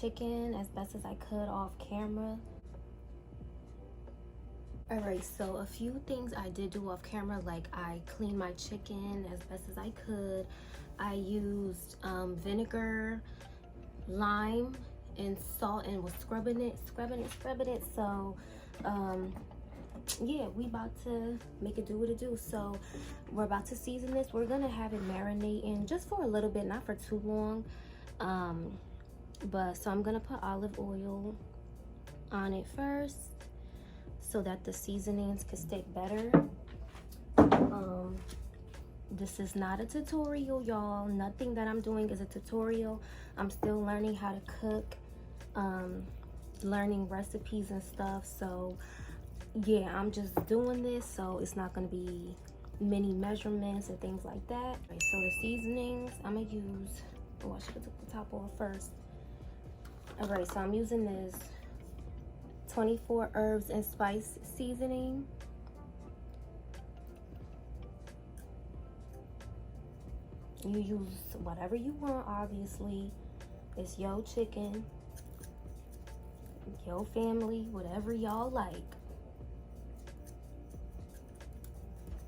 chicken as best as I could off camera. Alright, so a few things I did do off camera, like I cleaned my chicken as best as I could. I used vinegar, lime, and salt, and was scrubbing it. So yeah, we about to make it do what it do. So we're about to season this. We're gonna have it marinating just for a little bit, not for too long. But so I'm gonna put olive oil on it first so that the seasonings can stick better. This is not a tutorial, y'all. Nothing that I'm doing is a tutorial. I'm still learning how to cook, learning recipes and stuff. So yeah, I'm just doing this, so it's not gonna be many measurements and things like that. Right, so the seasonings I'm gonna use, oh, I should have took the top off first. All right, so I'm using this 24 herbs and spice seasoning. You use whatever you want, obviously. It's your chicken, your family, whatever y'all like.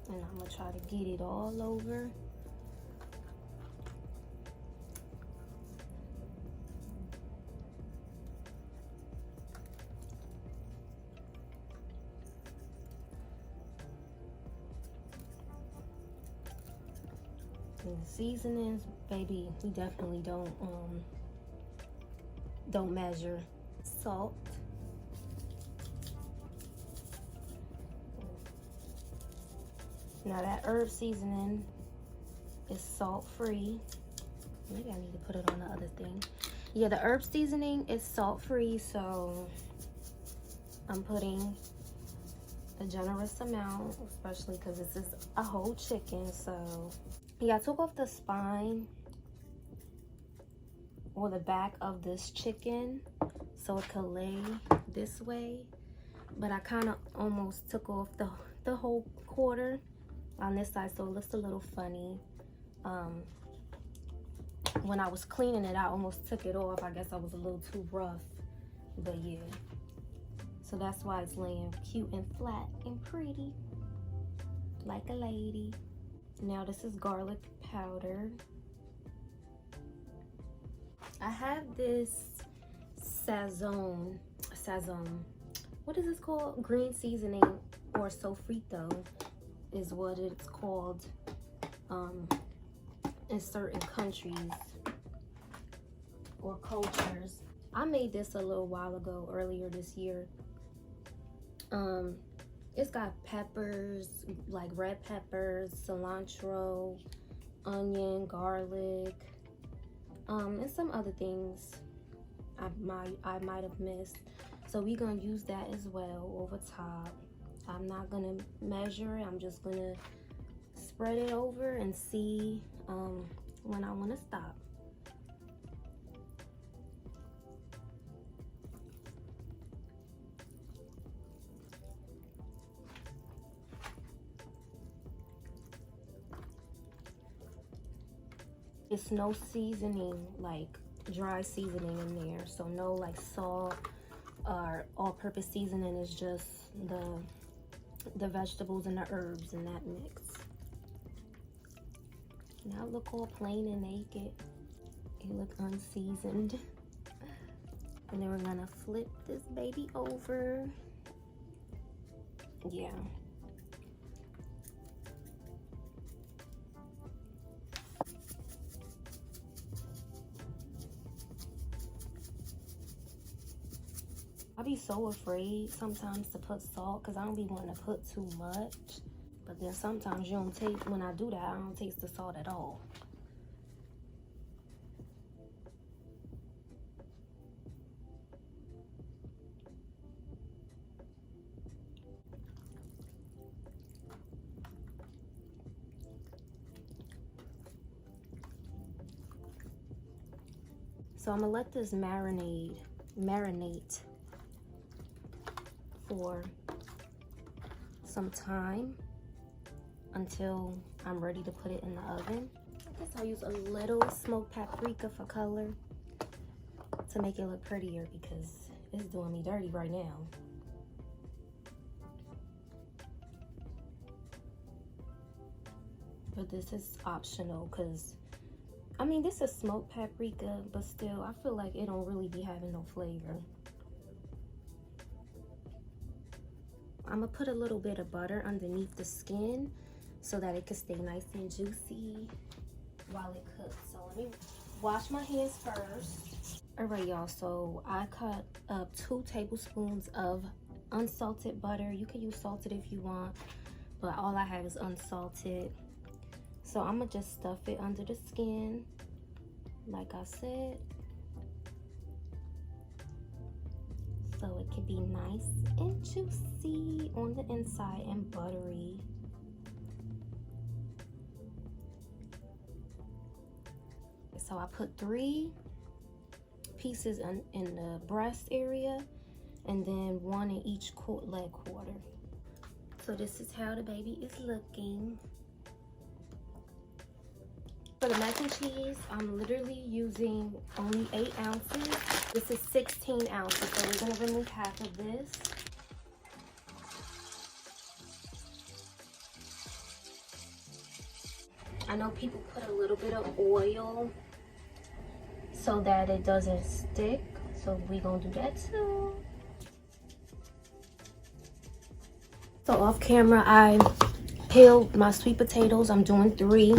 And I'm gonna try to get it all over. And the seasonings, baby, we definitely don't measure. Salt. Now that herb seasoning is salt free. Maybe I need to put it on the other thing. Yeah, the herb seasoning is salt free, so I'm putting a generous amount, especially because this is a whole chicken. So yeah, I took off the spine or the back of this chicken so it could lay this way, but I kind of almost took off the whole quarter on this side, so it looks a little funny. When I was cleaning it, I almost took it off. I guess I was a little too rough, but yeah. So that's why it's laying cute and flat and pretty, like a lady. Now this is garlic powder. I have this sazon, what is this called? Green seasoning, or sofrito is what it's called in certain countries or cultures. I made this a little while ago, earlier this year. It's got peppers, like red peppers, cilantro, onion, garlic, and some other things I might have missed. So we're gonna use that as well over top. I'm not gonna measure it. I'm just gonna spread it over and see when I want to stop. It's no seasoning, like dry seasoning in there, so no like salt or all-purpose seasoning. Is just the vegetables and the herbs in that mix. Now look all plain and naked. It look unseasoned. And then we're gonna flip this baby over. Yeah. I be so afraid sometimes to put salt because I don't be wanting to put too much. But then sometimes you don't taste, when I do that, I don't taste the salt at all. So I'm gonna let this marinate for some time until I'm ready to put it in the oven. I guess I'll use a little smoked paprika for color. to make it look prettier because it's doing me dirty right now. But this is optional because, I mean, this is smoked paprika, but still, I feel like it don't really be having no flavor. I'm gonna put a little bit of butter underneath the skin so that it can stay nice and juicy while it cooks. So let me wash my hands first. All right, y'all, so I cut up 2 tablespoons of unsalted butter. You can use salted if you want, but all I have is unsalted. So I'm gonna just stuff it under the skin, like I said, so it can be nice and juicy on the inside and buttery. So I put 3 pieces in the breast area and then 1 in each leg quarter. So this is how the baby is looking. For the mac and cheese, I'm literally using only 8 ounces. This is 16 ounces, so we're gonna remove half of this. I know people put a little bit of oil so that it doesn't stick, so we're gonna do that too. So off camera, I peeled my sweet potatoes. I'm doing 3.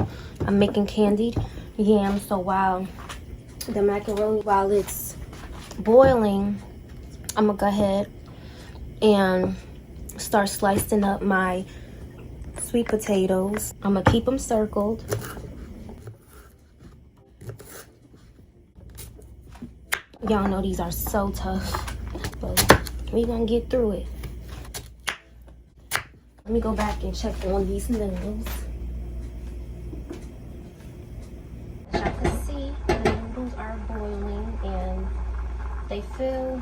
I'm making candied yams. So while the macaroni, while it's boiling, I'm gonna go ahead and start slicing up my sweet potatoes. I'm gonna keep them circled. Y'all know these are so tough, but we're gonna get through it. Let me go back and check on these noodles. As y'all can see, the noodles are boiling and they feel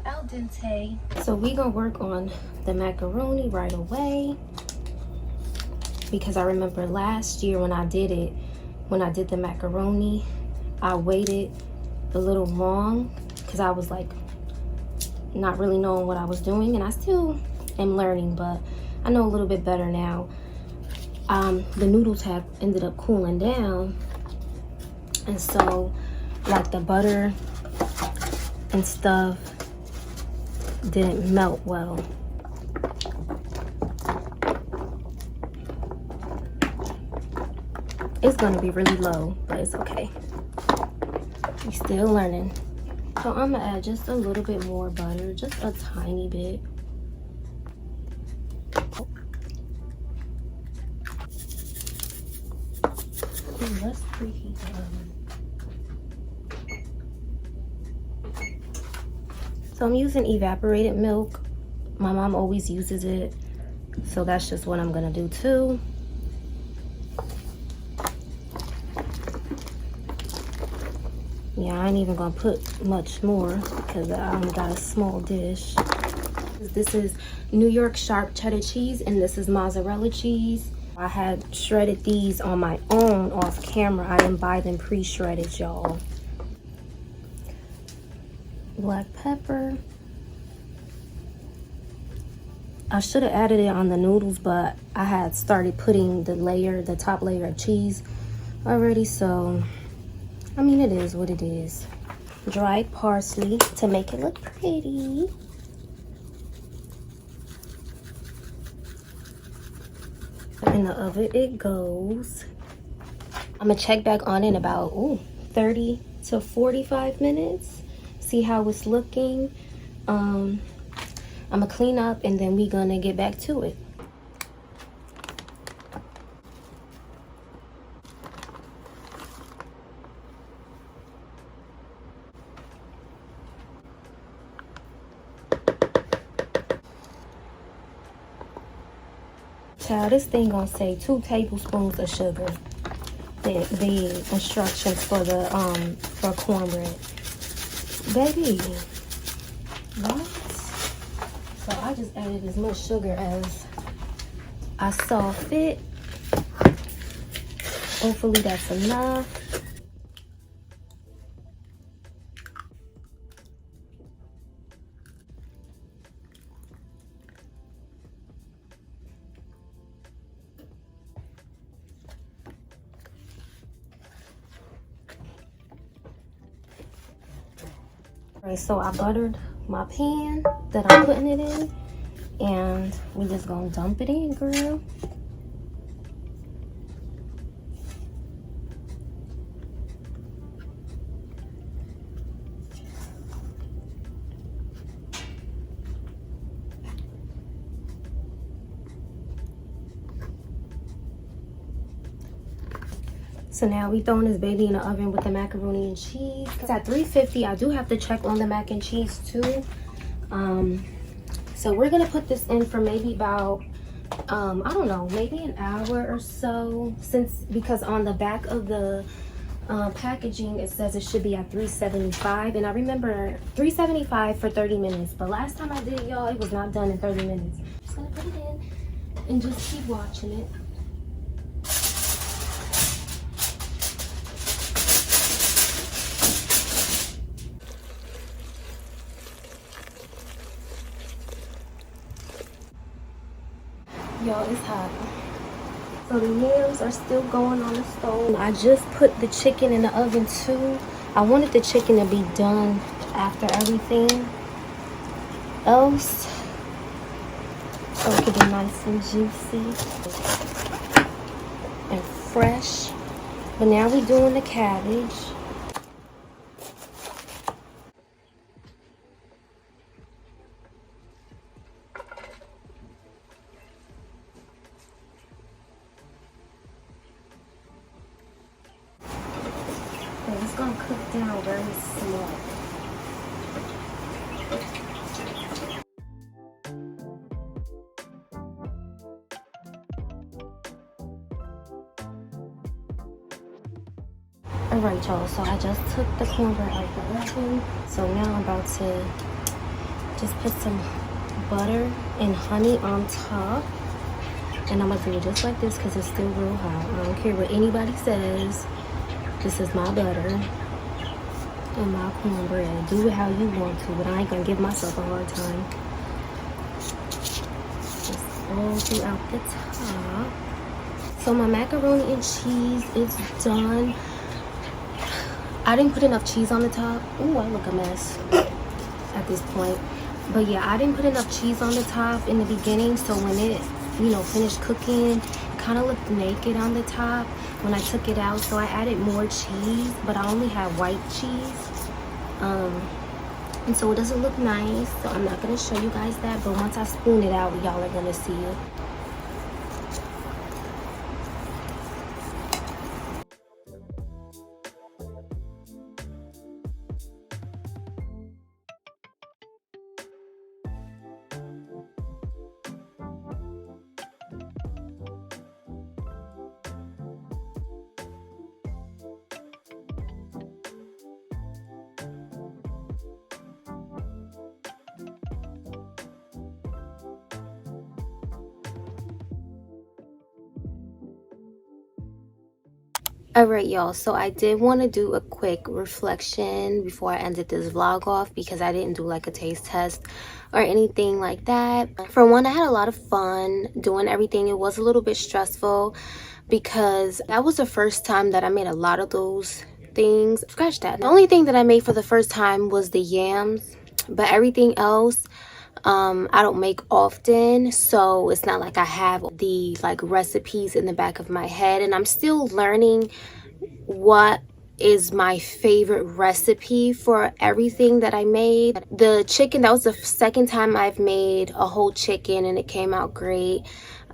al dente. So we're gonna work on the macaroni right away, because I remember last year when I did the macaroni, I waited a little long because I was like not really knowing what I was doing, and I still am learning, but I know a little bit better now. The noodles have ended up cooling down, and so like the butter and stuff didn't melt well. It's gonna be really low, but it's okay. We're still learning. So I'm gonna add just a little bit more butter, just a tiny bit. Let's preheat the oven. So I'm using evaporated milk. My mom always uses it, so that's just what I'm gonna do too. Yeah, I ain't even gonna put much more because I only got a small dish. This is New York sharp cheddar cheese, and this is mozzarella cheese. I had shredded these on my own off camera. I didn't buy them pre-shredded, y'all. Black pepper. I should have added it on the noodles, but I had started putting the top layer of cheese already, so I mean, it is what it is. Dried parsley to make it look pretty. In the oven it goes. I'm gonna check back on in about 30 to 45 minutes. See how it's looking. I'm gonna clean up and then we're gonna get back to it. Child, this thing gonna say 2 tablespoons of sugar. The instructions for the for cornbread. Baby, what? So I just added as much sugar as I saw fit. Hopefully that's enough. Alright, so I buttered my pan that I'm putting it in, and we just gonna dump it in, girl. So now we throwing this baby in the oven with the macaroni and cheese. It's at 350. I do have to check on the mac and cheese too. So we're gonna put this in for maybe about I don't know, maybe an hour or so, because on the back of the packaging it says it should be at 375, and I remember 375 for 30 minutes, but last time I did it, y'all, it was not done in 30 minutes. Just gonna put it in and just keep watching it. Y'all, it's hot. So the yams are still going on the stove. I just put the chicken in the oven too. I wanted the chicken to be done after everything else, so it could be nice and juicy and fresh. But now we're doing the cabbage. It's gonna cook down very slow. Alright, y'all, so I just took the cornbread out of the oven. So now I'm about to just put some butter and honey on top. And I'm gonna do it just like this because it's still real hot. I don't care what anybody says. This is my butter and my cornbread. Do it how you want to, but I ain't gonna give myself a hard time. Just all throughout the top. So my macaroni and cheese is done. I didn't put enough cheese on the top. Ooh, I look a mess at this point. But yeah, I didn't put enough cheese on the top in the beginning, so when it, finished cooking, it kind of looked naked on the top when I took it out. So I added more cheese, but I only had white cheese. And so it doesn't look nice, so I'm not going to show you guys that, but once I spoon it out, y'all are going to see it. Alright, y'all, so I did want to do a quick reflection before I ended this vlog off, because I didn't do like a taste test or anything like that. For one, I had a lot of fun doing everything. It was a little bit stressful because that was the first time that I made a lot of those things. Scratch that. The only thing that I made for the first time was the yams, but everything else I don't make often, so it's not like I have the recipes in the back of my head, and I'm still learning what is my favorite recipe for everything that I made. The chicken, that was the second time I've made a whole chicken and it came out great.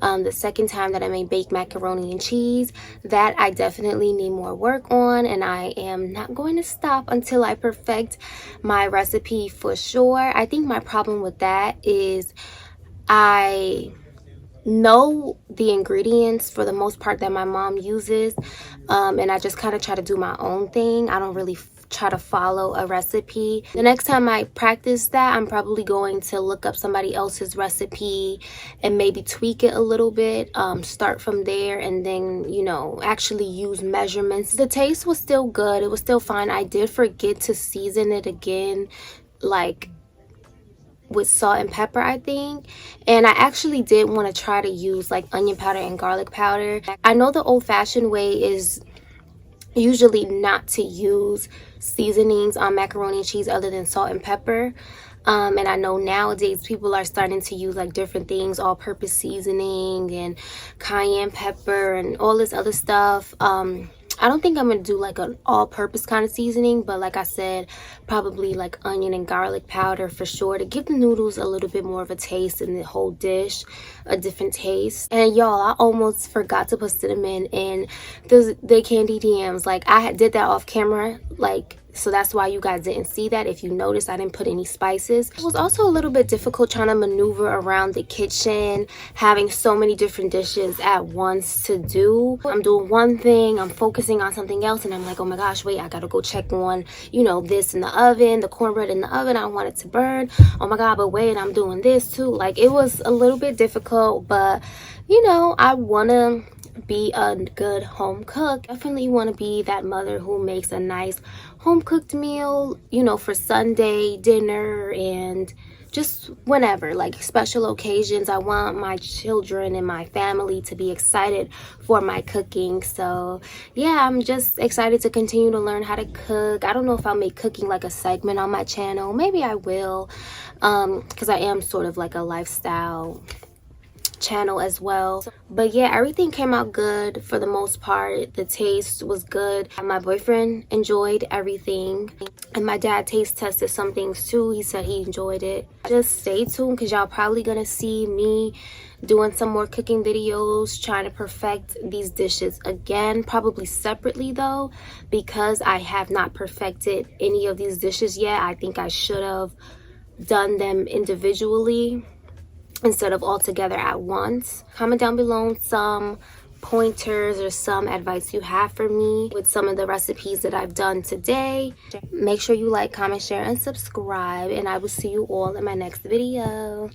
The second time that I made baked macaroni and cheese, that I definitely need more work on, and I am not going to stop until I perfect my recipe for sure. I think my problem with that is I know the ingredients for the most part that my mom uses, and I just kind of try to do my own thing. I don't really try to follow a recipe. The next time I practice that, I'm probably going to look up somebody else's recipe and maybe tweak it a little bit, start from there, and then actually use measurements. The taste was still good, it was still fine. I did forget to season it again, with salt and pepper, I think, and I actually did want to try to use onion powder and garlic powder. I know the old-fashioned way is usually not to use seasonings on macaroni and cheese other than salt and pepper. And I know nowadays people are starting to use like different things, all-purpose seasoning and cayenne pepper and all this other stuff. I don't think I'm gonna do like an all-purpose kind of seasoning, but like I said, probably like onion and garlic powder for sure to give the noodles a little bit more of a taste and the whole dish a different taste. And y'all, I almost forgot to put cinnamon in the candied yams. Like I did that off camera, like, so that's why you guys didn't see that. If you notice, I didn't put any spices. It was also a little bit difficult trying to maneuver around the kitchen, having so many different dishes at once to do. I'm doing one thing, I'm focusing on something else, and I'm like, oh my gosh, wait, I gotta go check on, you know, this in the oven, the cornbread in the oven, I don't want it to burn. Oh my god, but wait, I'm doing this too. Like, it was a little bit difficult, but you know, I wanna be a good home cook. Definitely want to be that mother who makes a nice home cooked meal, you know, for Sunday dinner and just whenever, like special occasions. I want my children and my family to be excited for my cooking. So yeah, I'm just excited to continue to learn how to cook. I don't know if I'll make cooking like a segment on my channel. Maybe I will, because I am sort of like a lifestyle channel as well. But yeah, everything came out good for the most part. The taste was good. My boyfriend enjoyed everything, and my dad taste tested some things too. He said he enjoyed it. Just stay tuned, because y'all probably gonna see me doing some more cooking videos, trying to perfect these dishes again, probably separately though, because I have not perfected any of these dishes yet. I think I should have done them individually instead of all together at once. Comment down below some pointers or some advice you have for me with some of the recipes that I've done today. Make sure you like, comment, share, and subscribe, and I will see you all in my next video.